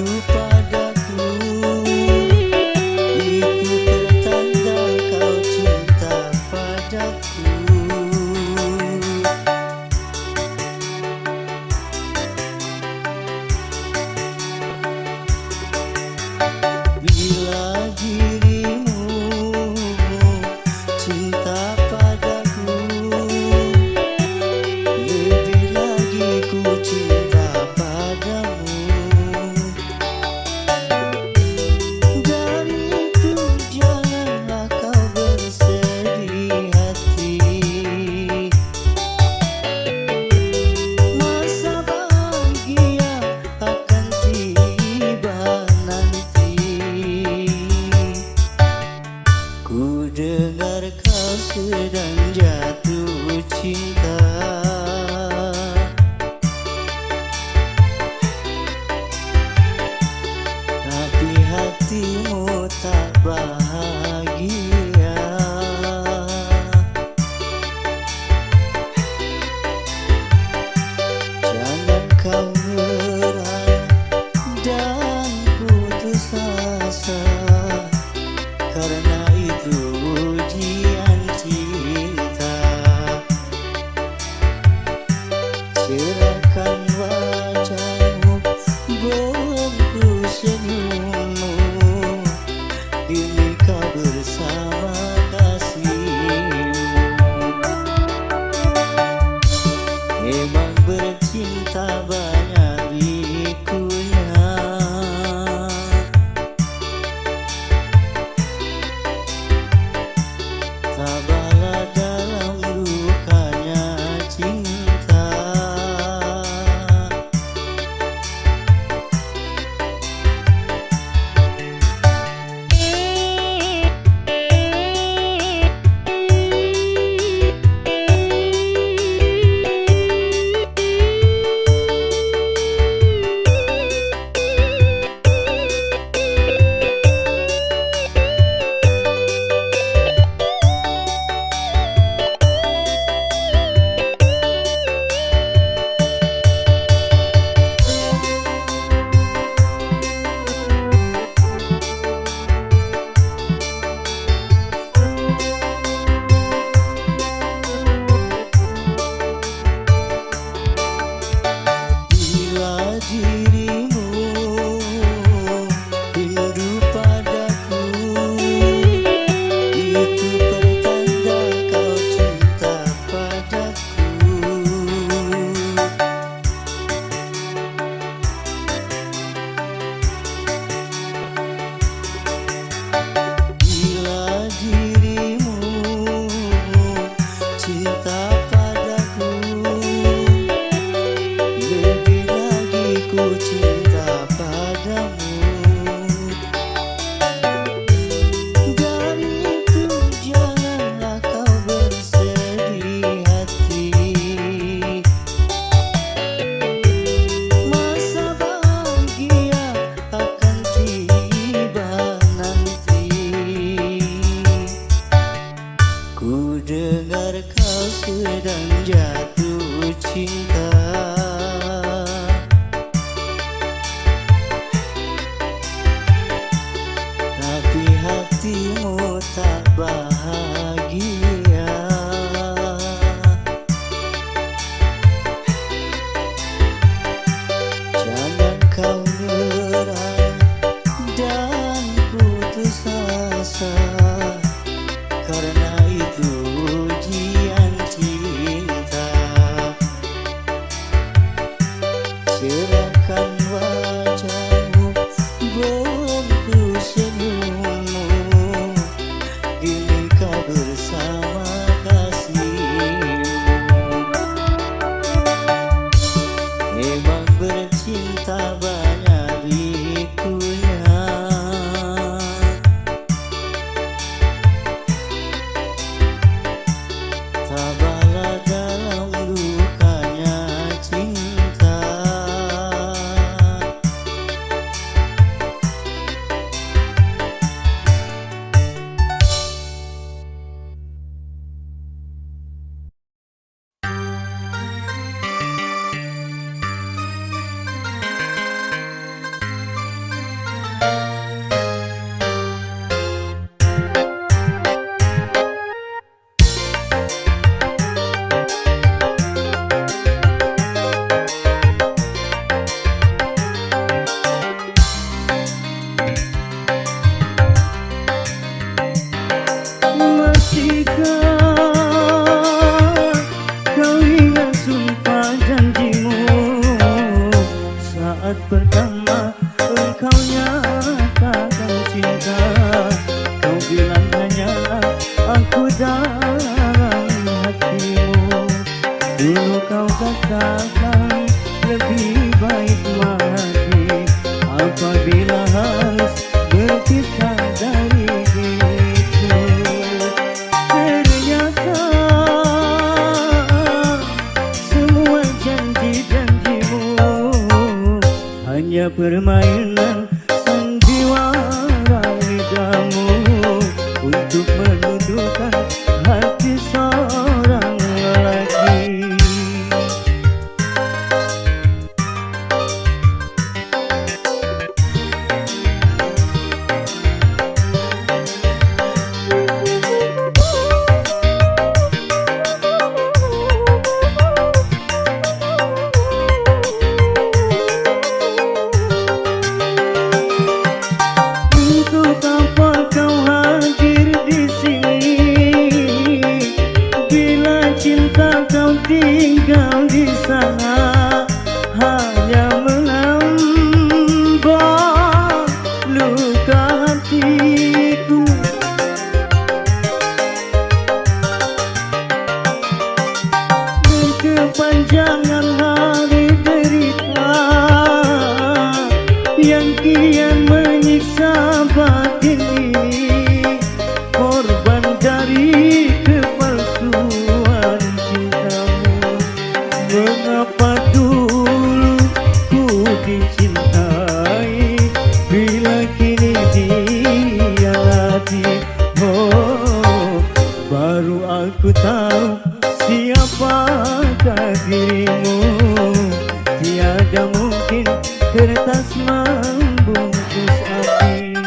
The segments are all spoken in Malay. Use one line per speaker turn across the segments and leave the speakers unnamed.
padaku, itu pertanda kau cinta padaku. Bila dirimu cinta padaku, lebih lagi ku cinta padamu. kian menyiksa batin ini, korban dari kepalsuan cintamu. Mengapa dulu ku dicintai, bila kini dihianati. Oh, baru aku tahu siapakah dirimu. Tiada mungkin kertas membungkus api.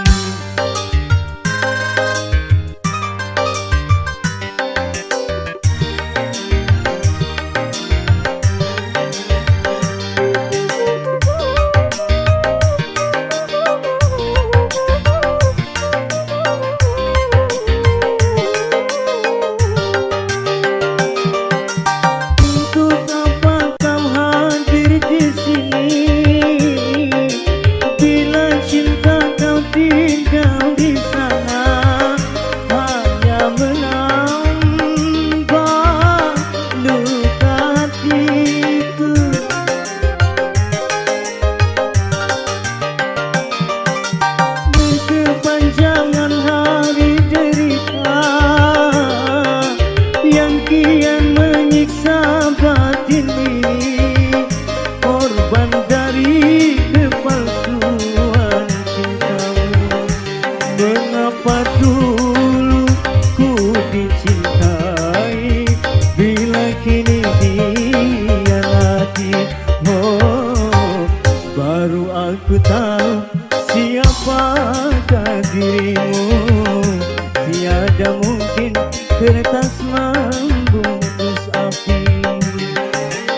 Kepanjangan hari derita yang kian menyiksa batin ini, korban dari kepalsuan cintamu. Mengapa dulu ku dicintai, bila kini dihianati. Oh, baru aku tahu siapakah dirimu. Tiada mungkin kertas membungkus api.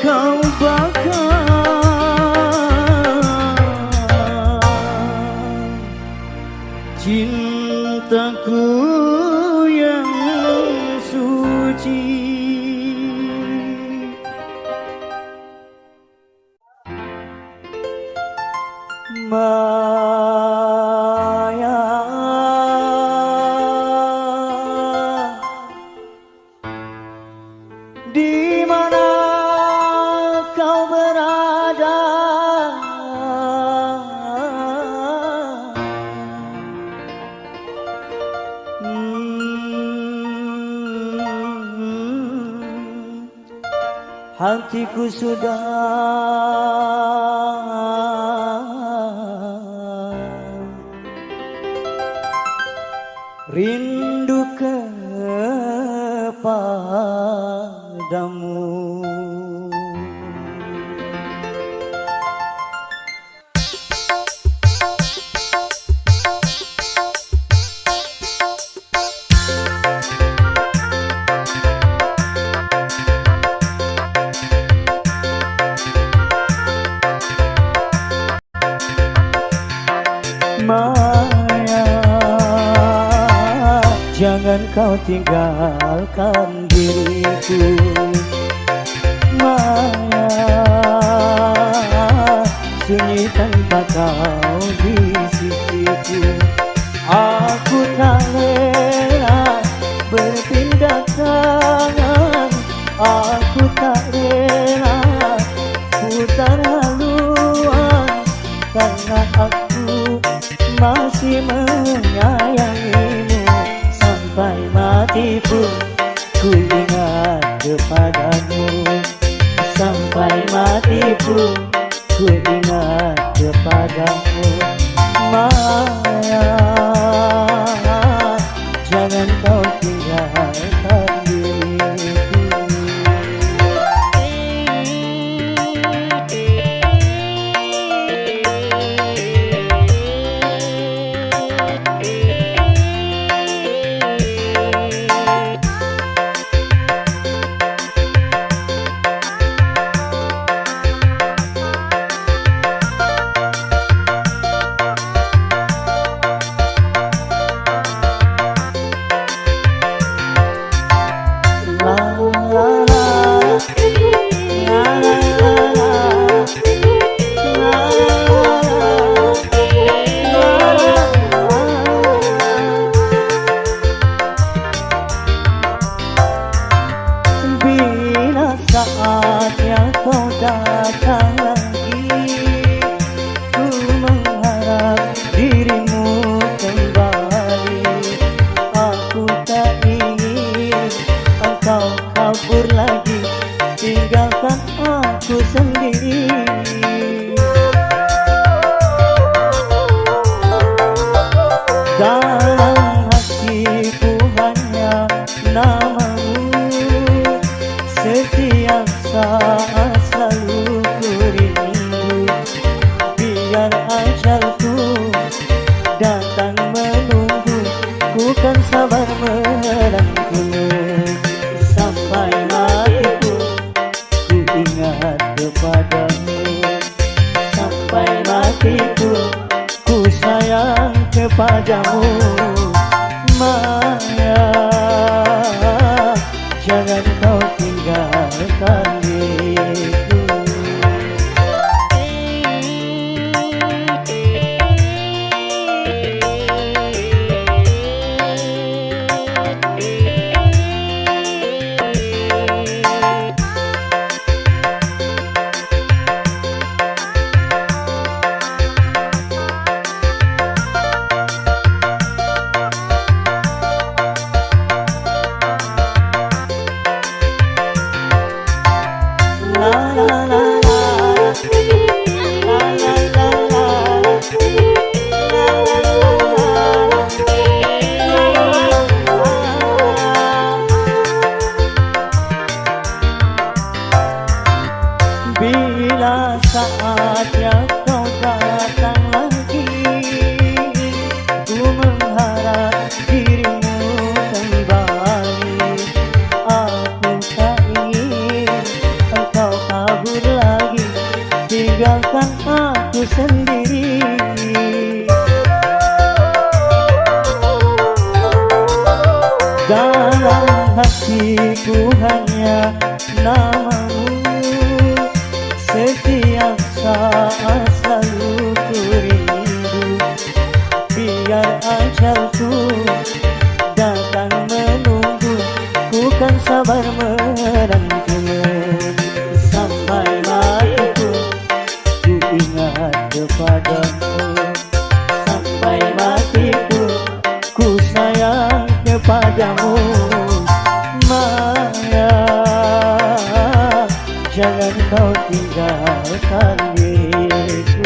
Kau bakar cintaku yang suci. Maya, di mana kau berada? Hatiku sudah rindu kepadamu. Maya, jangan kau tinggalkan diriku. Maya, sunyi tanpa kau di sisiku. Aku tak rela berpindah tangan, aku tak rela putar haluan, karena aku masih menyayangimu. Sampai mati pun ku ingat kepadamu. Sampai mati pun ku ingat kepadamu. Maya, jangan kau tinggalkan diriku. kepadamu Maya, jangan kau tinggalkan diriku. Bila saatnya kau datang lagi, ku mengharap dirimu kembali. Aku tak ingin engkau kabur lagi, tinggalkan aku sendiri. Dalam hatiku hanya namamu, setiap saat selalu ku rindu. Biar ajalku datang menunggu, ku kan sabar menantimu. Sampai matiku ku ingat kepadamu, sampai matiku ku sayang kepadamu. Maya, jangan kau tinggalkan diriku.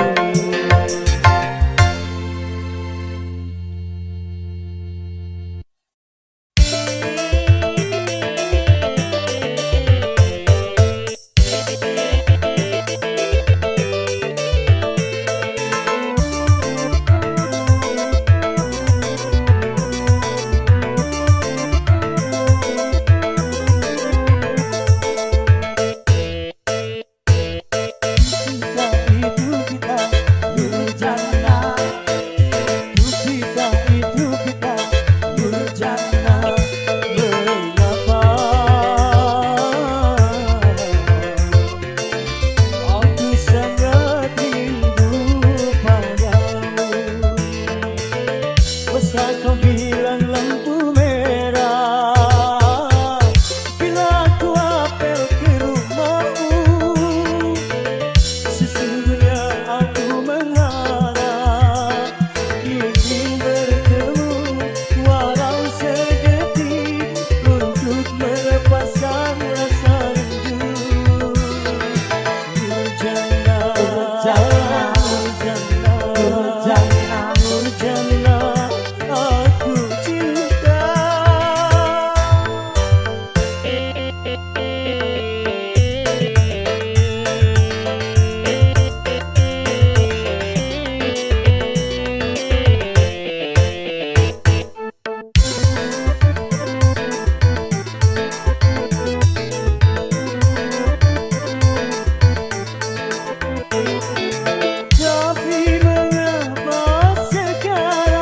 Tapi mengapa sekarang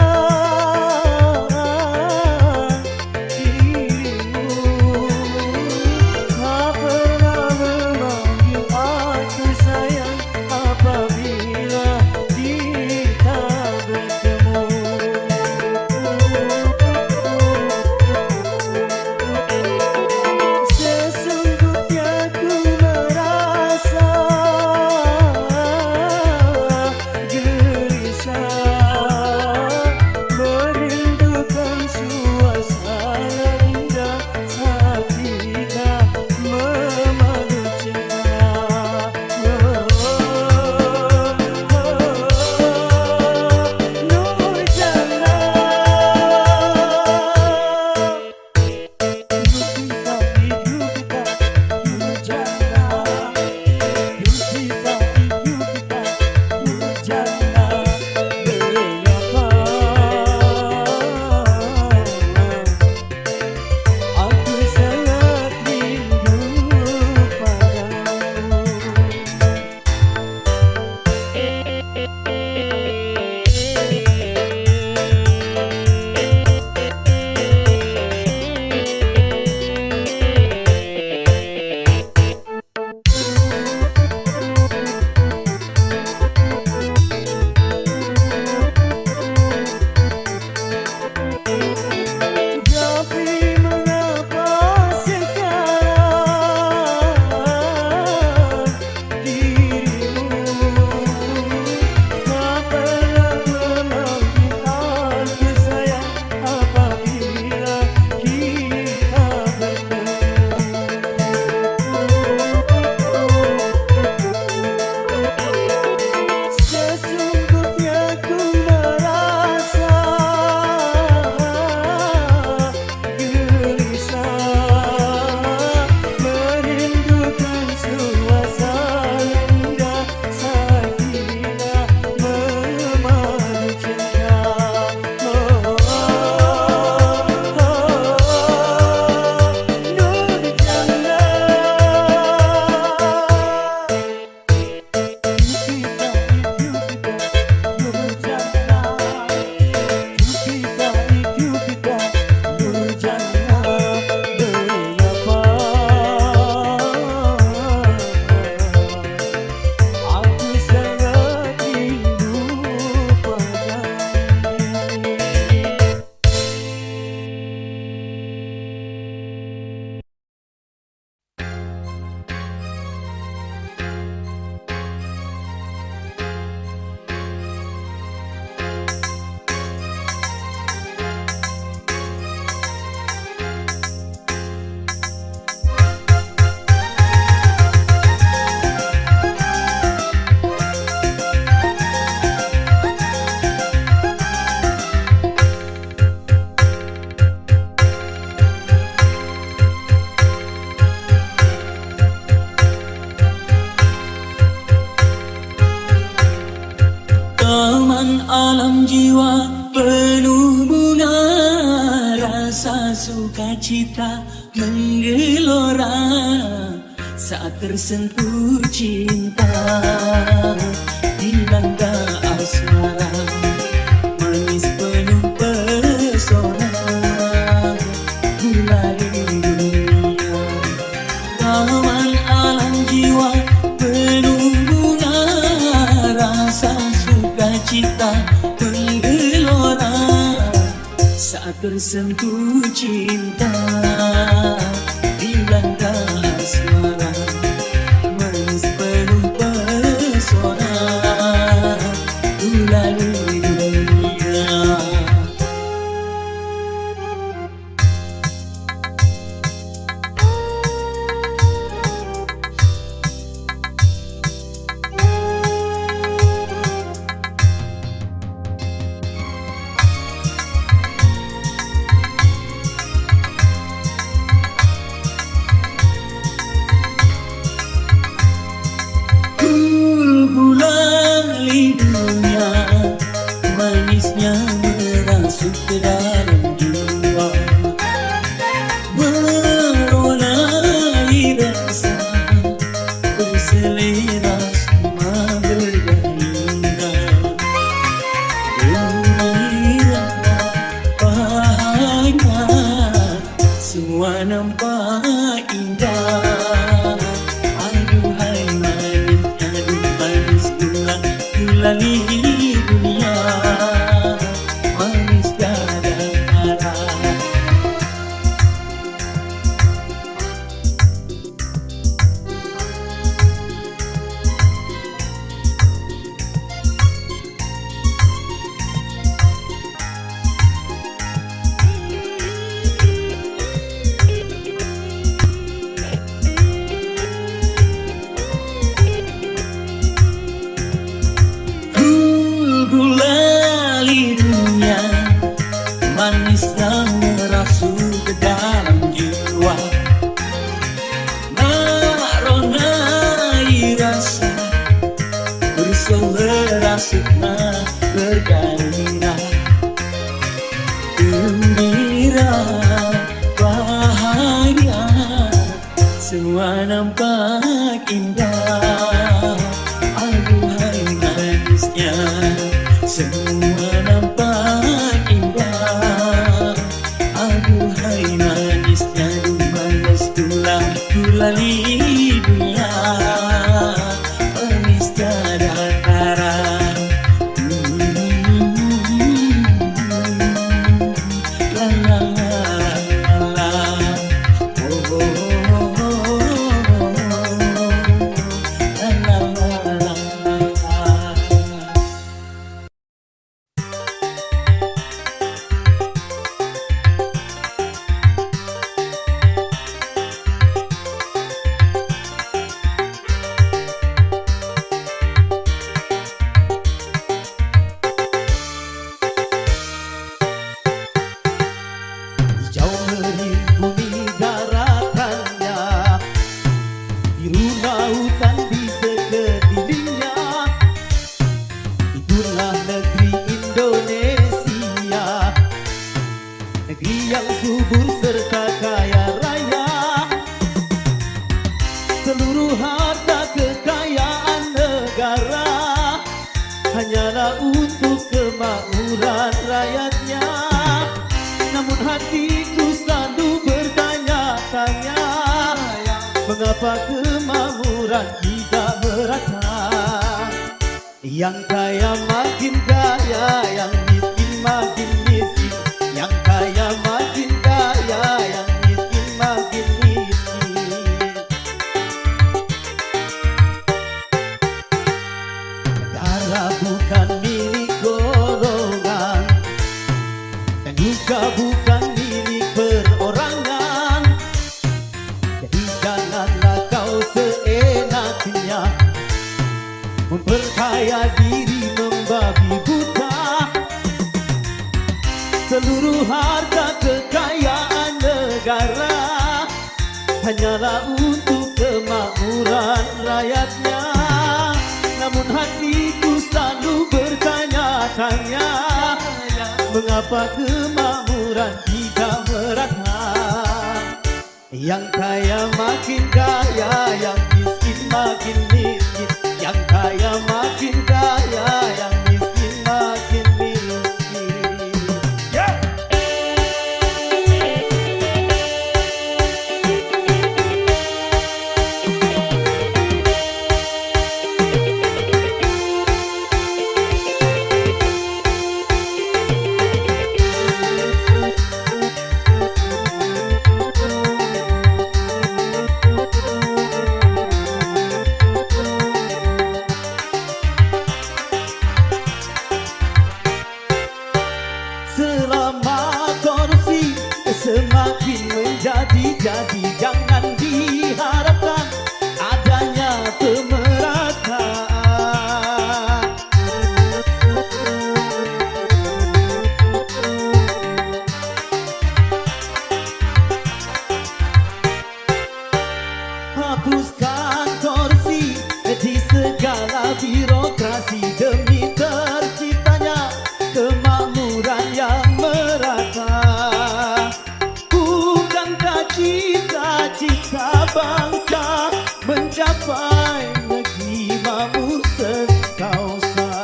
jiwa penuh bunga, rasa sukacita menggelora saat tersentuh cinta. Dilanda asmara manis penuh pesona, gulali dunia taman alam jiwa penuh bunga, rasa sukacita menggelora saat tersentuh cinta. Dilanda asmara manis penuh pesona, gulali dunia. Gulali dunia, manisnya merasuk ke dalam jiwa, meronai rasa berselera semua bergembira. Gembira bahagia semua nampak indah. Aduhai manisnya manis gulali dunia, manis tiada tara. Gulali dunia, manisnya merasuk ke dalam jiwa, meronai rasa berselera sukma bergairah. Gembira bahagia semua nampak indah. Aduhai manisnya semua nampak indah. Aduhai manisnya manis gulali dunia, manis tiada tara. La la la la, oh oh oh oh, la la la la la.
Hijau merimbuni daratannya, biru lautan di sekelilingnya. Itulah negeri Indonesia, negeri yang subur serta kaya raya. Seluruh harta kekayaan negara hanyalah untuk kemakmuran rakyatnya. Namun hatiku selalu bertanya-tanya, mengapa kemakmuran tidak merata? Yang kaya makin kaya, yang miskin makin miskin. Yang kaya makin kaya, yang miskin makin miskin. Negara bukan milik golongan, dan juga bukan milik perorangan. Jadi janganlah kau seenaknya memperkaya diri membabi buta. Seluruh harta kekayaan negara hanyalah untuk kemakmuran rakyatnya. Namun hatiku selalu bertanya tanya, mengapa kemakmuran tidak merata? Yang kaya makin kaya, yang miskin makin miskin. Yang kaya makin kaya, yang miskin makin miskin. Yeah! Selama korupsi semakin menjadi-jadi, jangan diharapkan adanya pemerataan. Hapuskan korupsi di segala birokrasi demi terciptanya kemakmuran yang merata. Bukankah cita-cita bangsa mencapai negeri makmur sekausa?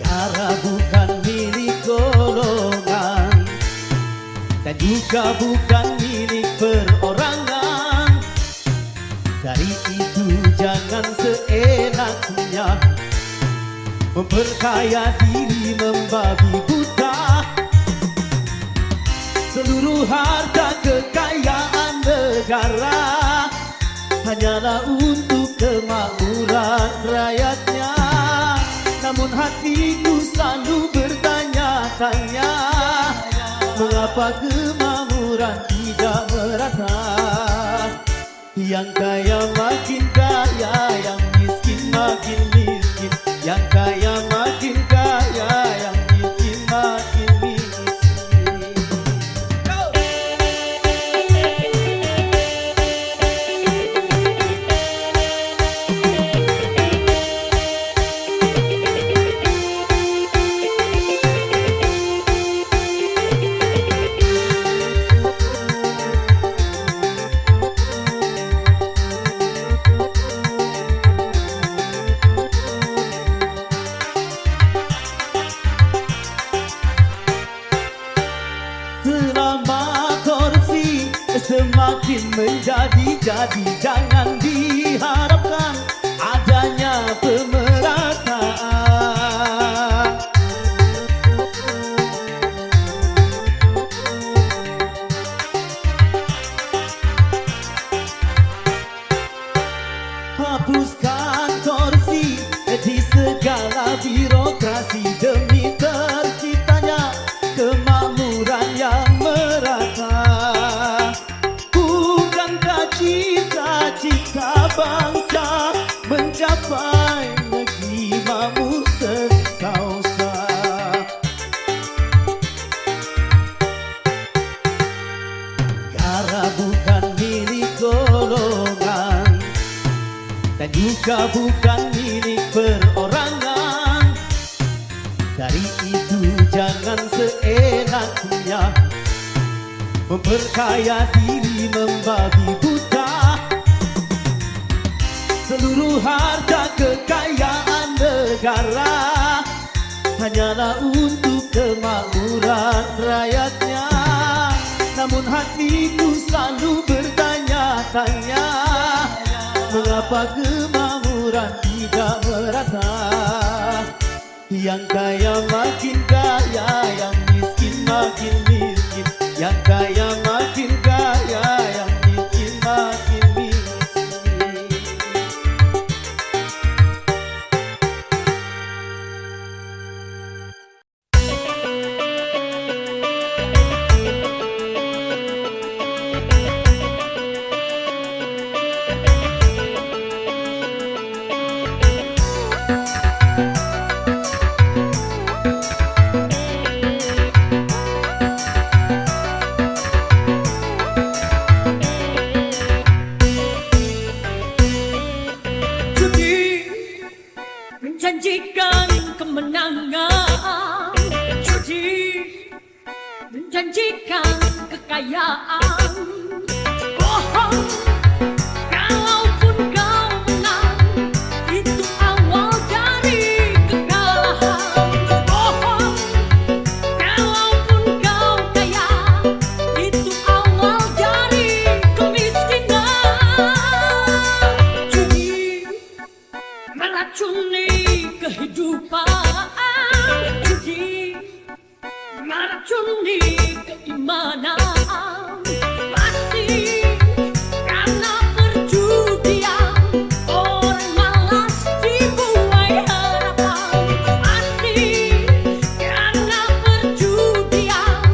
Negara bukan milik golongan dan juga bukan milik perorangan. Dari itu jangan seenaknya memperkaya diri membabi buta. Seluruh harta kekayaan negara hanyalah untuk kemakmuran rakyatnya. Namun hatiku selalu bertanya-tanya, mengapa kemakmuran tidak merata? Yang kaya makin kaya, yang miskin makin miskin. Yang kaya makin kaya, yang miskin makin miskin. Go! Selama korupsi semakin menjadi-jadi, jangan diharapkan adanya pemerataan. Hapuskan korupsi di segala birokrasi demi terciptanya kemakmuran yang merata. Bukankah cita-cita bangsa mencapai negeri makmur sekausa? Negara bukan milik golongan dan juga bukan milik perorangan. Dari itu jangan seenaknya memperkaya diri membabi buta. Seluruh harta kekayaan negara hanyalah untuk kemakmuran rakyatnya. Namun hatiku selalu bertanya-tanya, mengapa kemakmuran tidak merata? Yang kaya makin kaya, yang miskin makin miskin. Yang kaya makin kaya, yang miskin makin miskin.
menjanjikan kemenangan, judi menjanjikan kekayaan. Bohong, kalaupun kau menang, itu awal dari kekalahan. Bohong, kalaupun kau kaya, itu awal dari kemiskinan. Judi meracuni kehidupan, judi meracuni keimanan. Pasti karena perjudian orang malas dibuai harapan. Pasti karena perjudian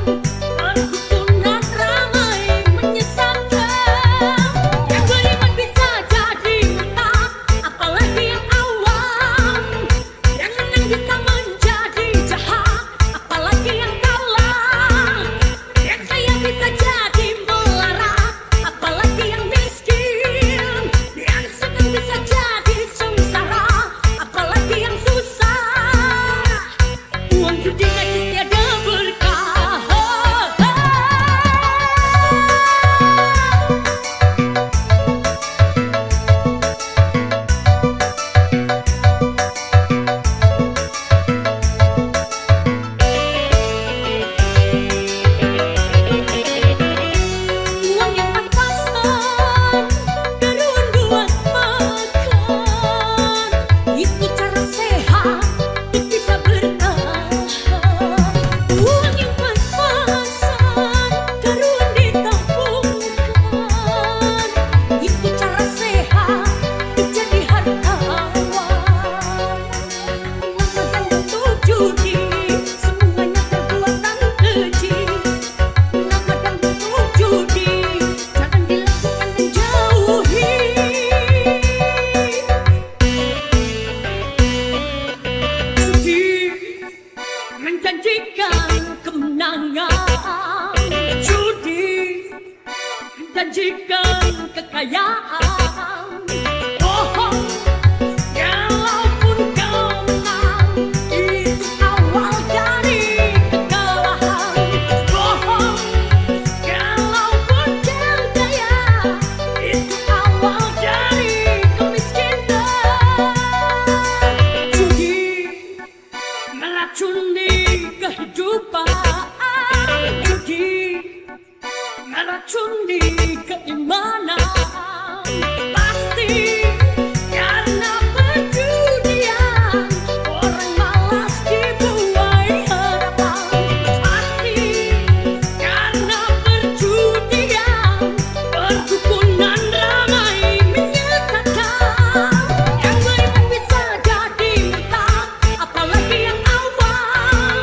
perdukunan ramai menyesatkan. Yang beriman bisa jadi menang, apalagi yang awam. Yang menang bisa menjadi jahat, apalagi yang kalah. Yang kaya bisa jadi melarat, apalagi yang miskin. Yang senang bisa jadi sengsara, apalagi yang susah. Uang judi najis tiada berkah. Uang yang pas-pasan, daruan buat makan. Itu cara sehat, bisa bertahan. Uang yang pas-pasan, daruan ditabungkan. Itu cara sehat, jadi hartawan. Uang untuk judi, semuanya perbuatan keji. Nama dan bentuk judi, jangan dilakukan dan jauhi. Judi menjanjikan kemenangan, judi menjanjikan kekayaan. Bohong, kalaupun kau menang, itu awal dari kekalahan. Bohong, kalaupun kau kaya, itu awal dari kemiskinan. Judi meracuni kehidupan, judi meracuni keimanan. Pasti karena perjudian orang malas dibuai harapan. Pasti karena perjudian perdukunan ramai menyesatkan. Yang beriman bisa jadi menang, apalagi yang awam.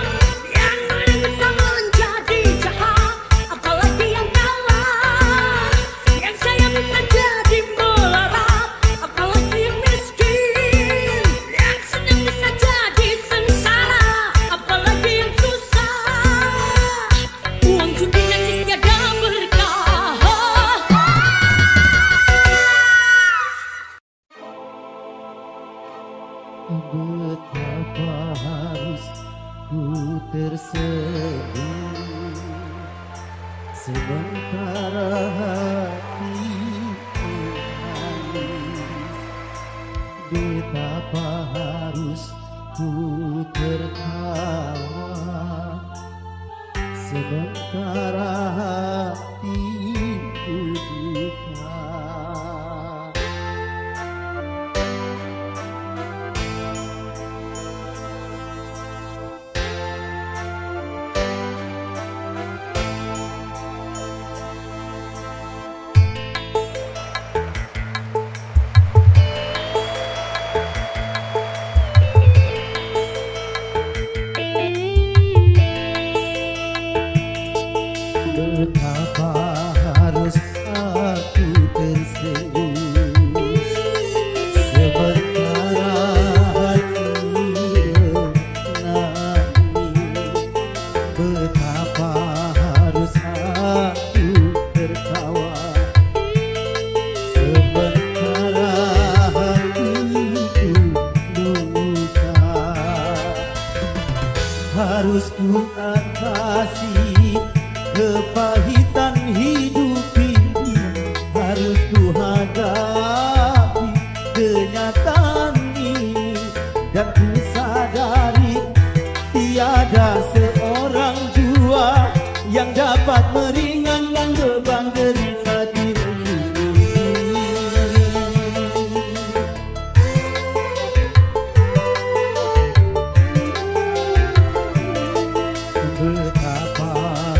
Yang menang bisa menjadi jahat, apalagi yang kalah. Yang kaya bisa jadi melarat, apalagi yang miskin. Yang senang bisa jadi sengsara, apalagi yang susah. Uang judi najis tiada berkah.
Betapa harus ku tersenyum sementara hatiku nangis. Betapa harus ku tertawa sementara hatiku duka. harus ku atasi kepahitan hidup ini, harus ku hadapi kenyataan ini, dan ku sadari tiada seorang jua yang dapat meringankan beban derita hati ini. Betapa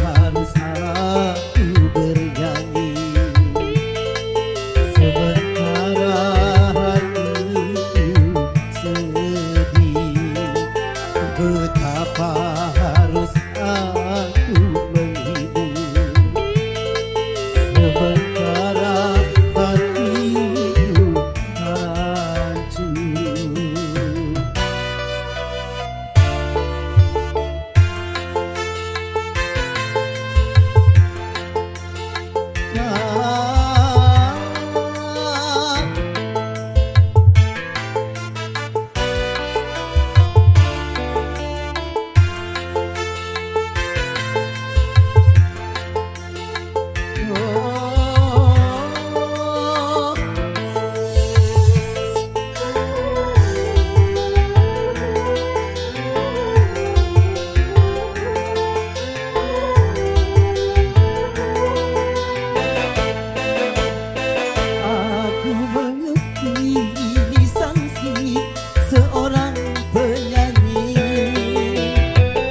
harus aku bernyanyi sementara hatiku sedih. Betapa harus aku menghibur sementara hatiku hancur. Aku mengerti ini sanksi seorang penyanyi.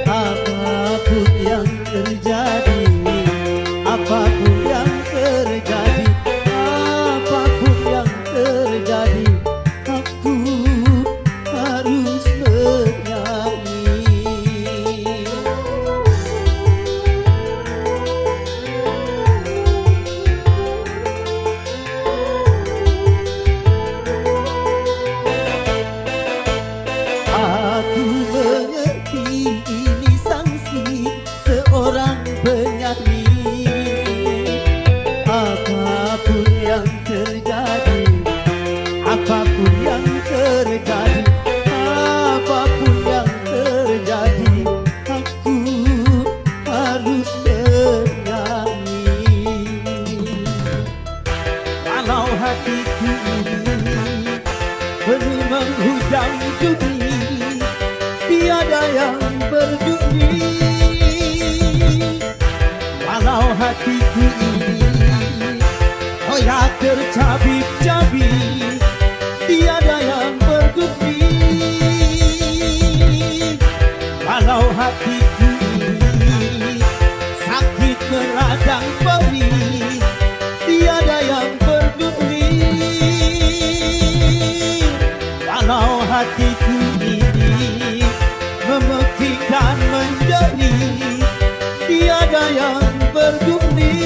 Apapun yang terjadi, apapun yang terjadi, apapun yang terjadi, aku harus bernyanyi. Aku mengerti ini sanksi seorang penyanyi. Apapun yang terjadi, apapun yang terjadi, apapun yang terjadi, aku harus bernyanyi. Walau hatiku ini penuh menghujam duri, tiada yang berduri. Walau hatiku ini koyak tercabik-cabik, tiada yang berduri. Walau hatiku ini sakit meradang perih, tiada yang berduri. Walau hatiku ini memekik dan menjadi, tiada yang berduri.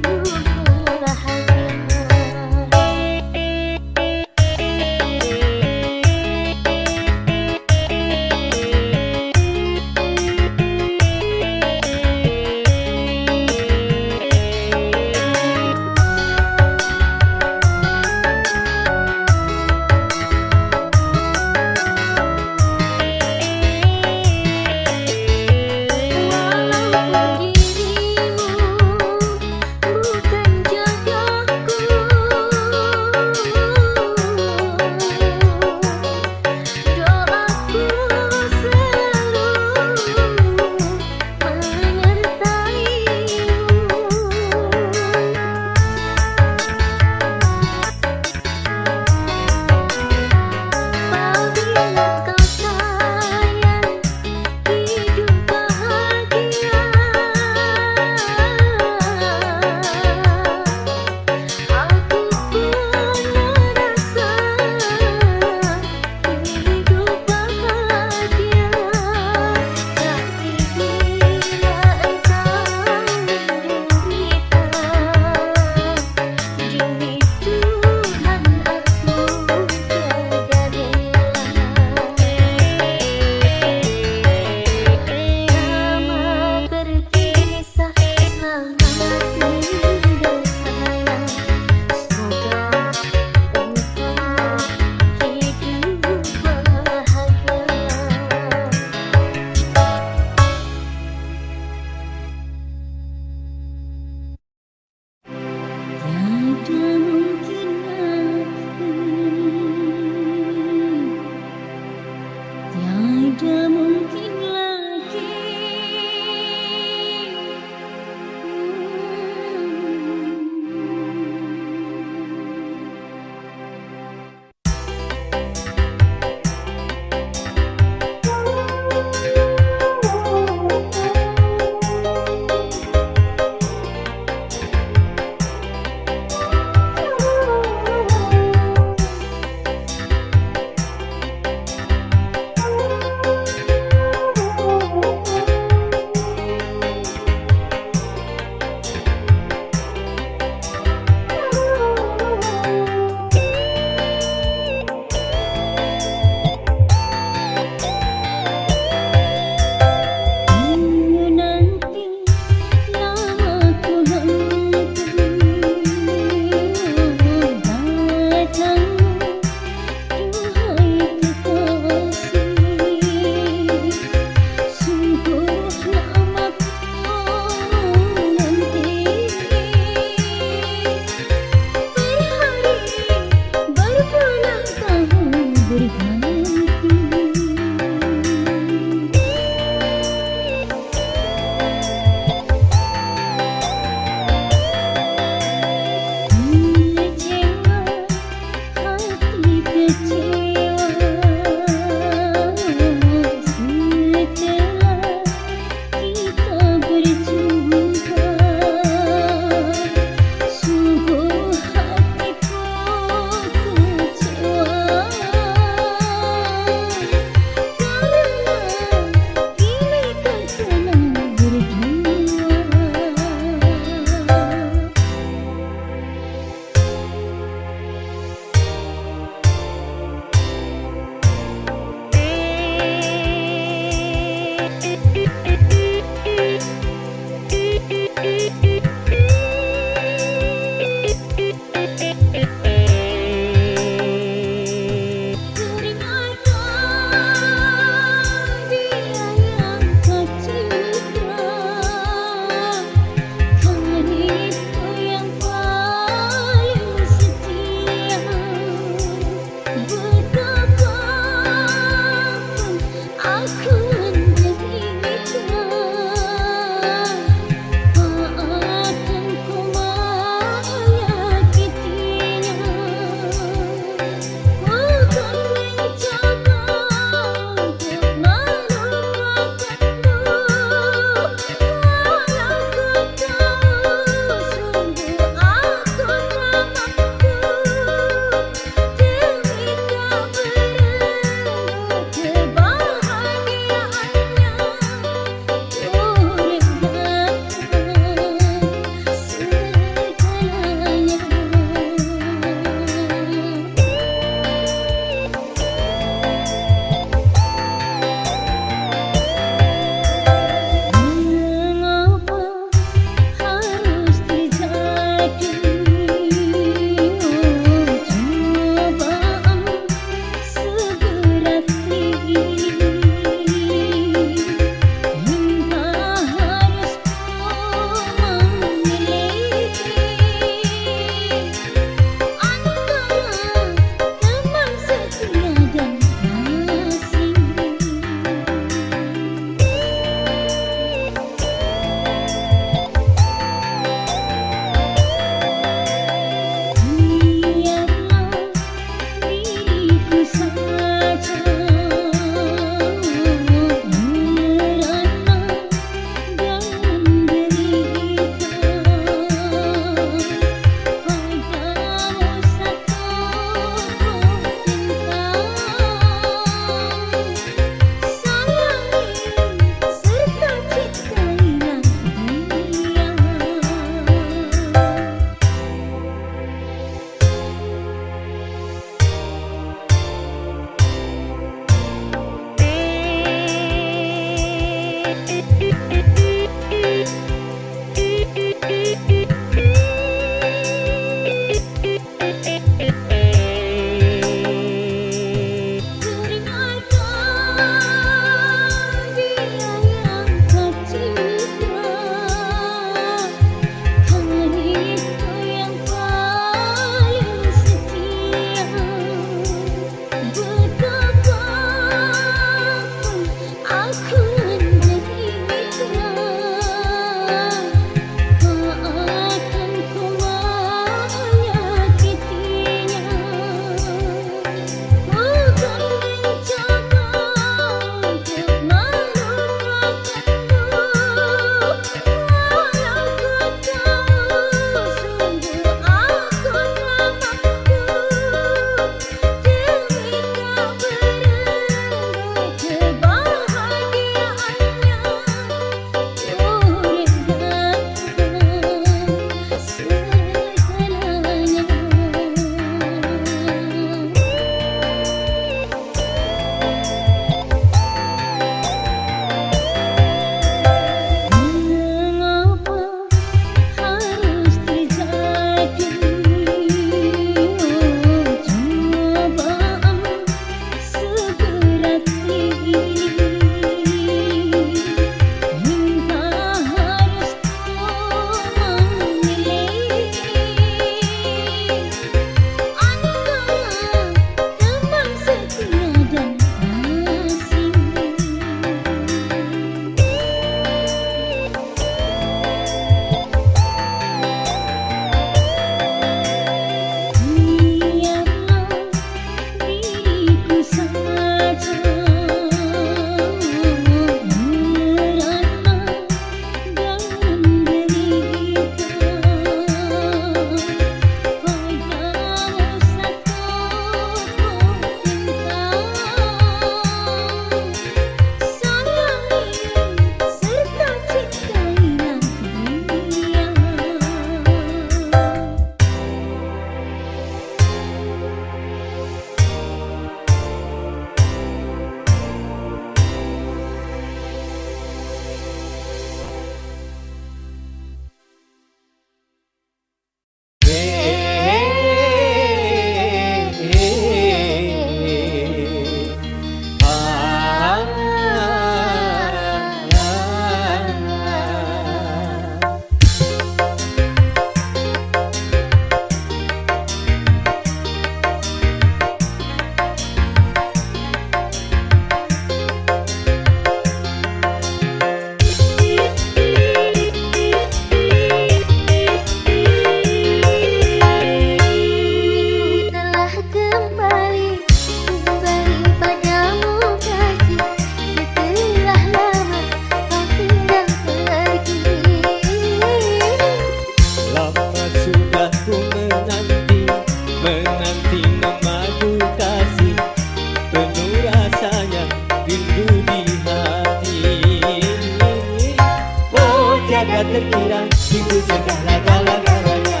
terkira itu segala-galanya.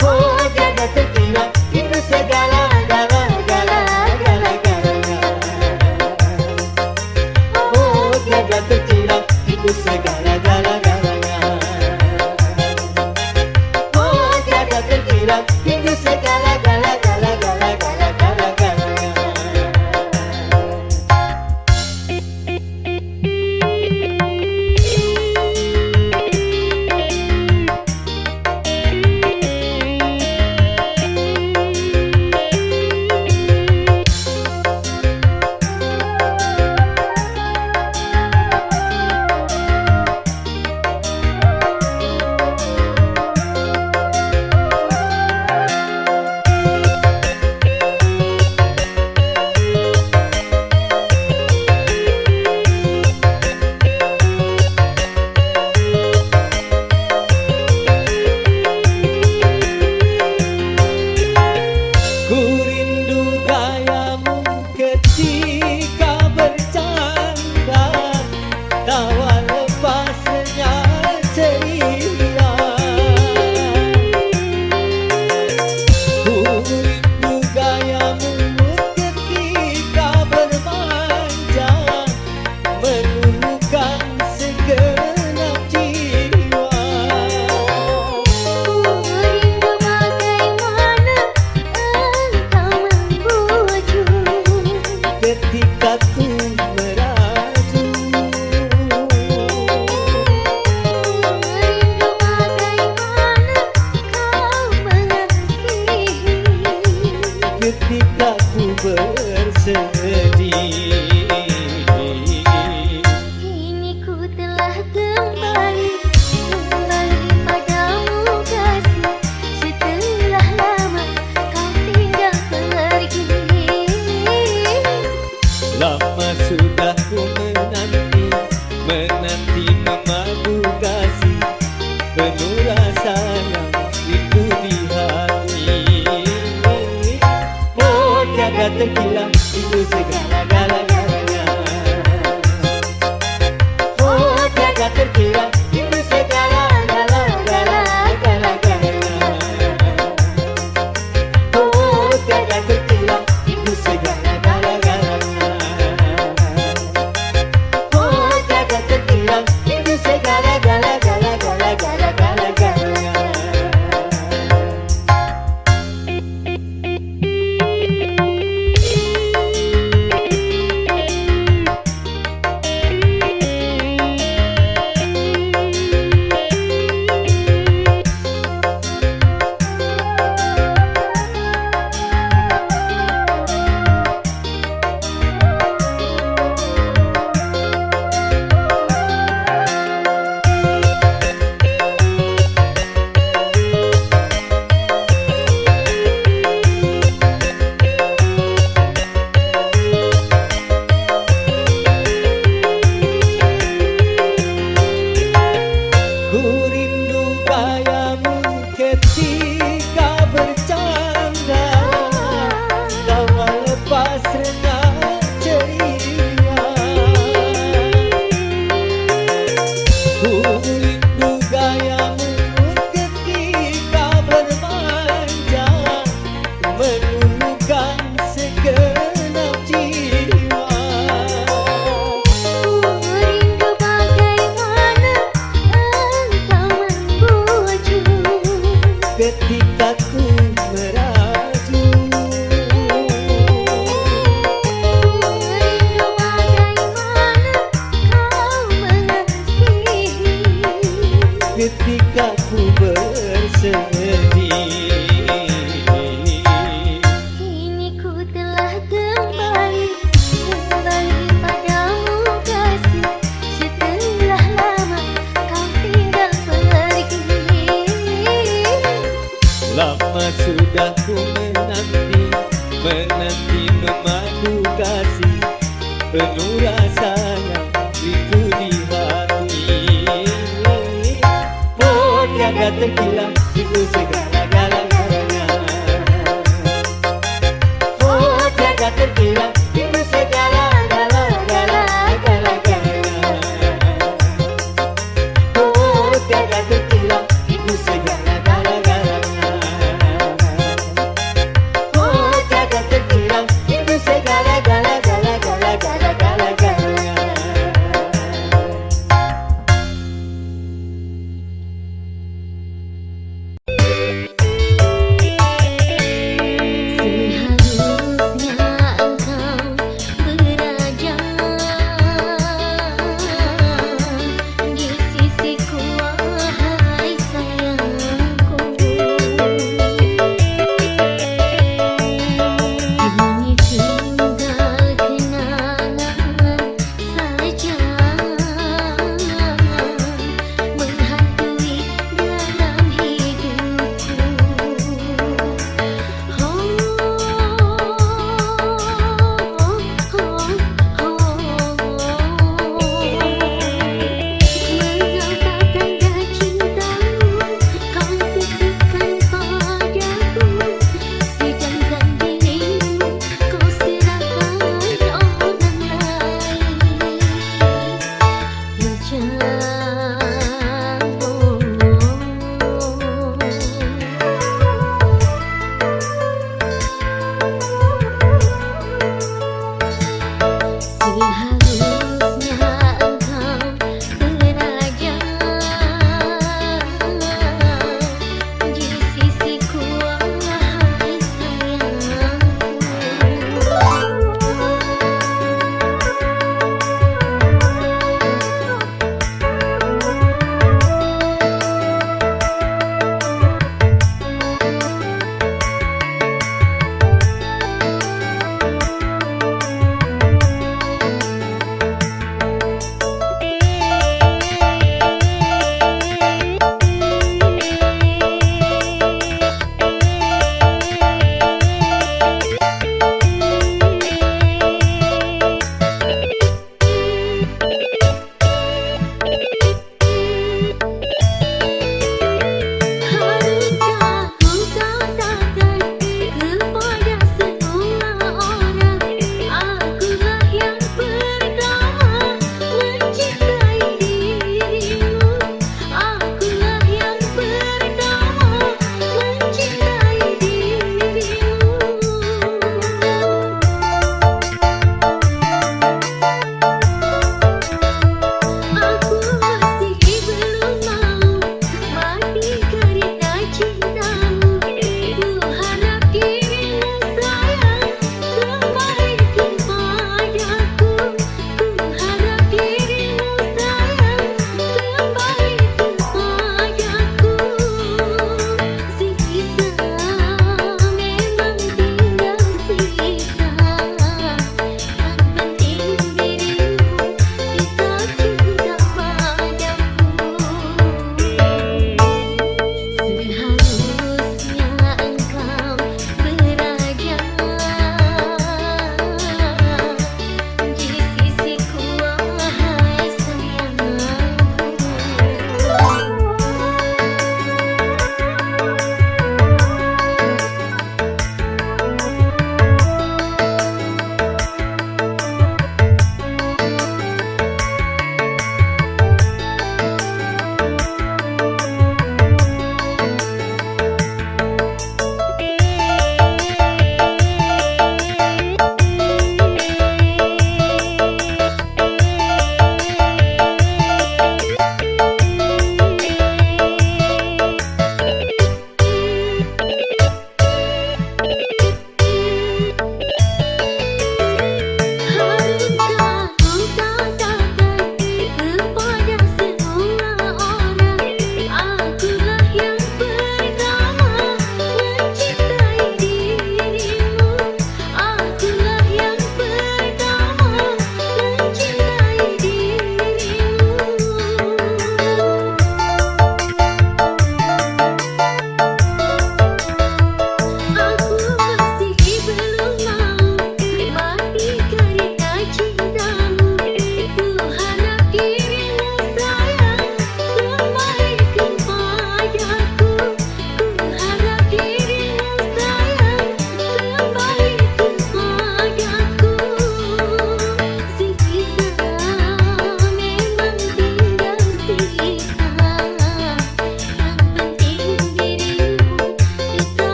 Oh jaga terkira itu segala-galanya. Oh jaga terkira itu segala-galanya. Oh jaga terkira itu segala-galanya. ketika ku meraju.
Rindu bagaimana kau mengasihi,
Ketika ku bersedih.
kini ku telah kembali padamu kasih. Setelah lama kau tinggal pergi.
Lama sudah ku menanti memadu kasih, penuh rasa yang itu di hati. Oh tiada terhilang itu segala-galanya. Oh tiada terhilang itu segala-galanya. Oh tiada terhilang itu segala-galanya. Oh tiada terhilang itu segala-galanya. Ku rindu gayamu ketika bercanda, kau lepas renang ceria. Ku rindu gayamu ketika bermanja, meluluhkan segenap jiwa.
Rindu bagaimana engkau membujuk,
Ketika ku meraju.
rindu bagaimana kau mengasihi,
Ketika ku bersedih.
kini ku telah kembali padamu kasih. Setelah lama kau tinggal pergi.
Lama sudah ku menanti memadu kasih, penuh rasa yang itu di hati. Oh tiada terhilang itu segala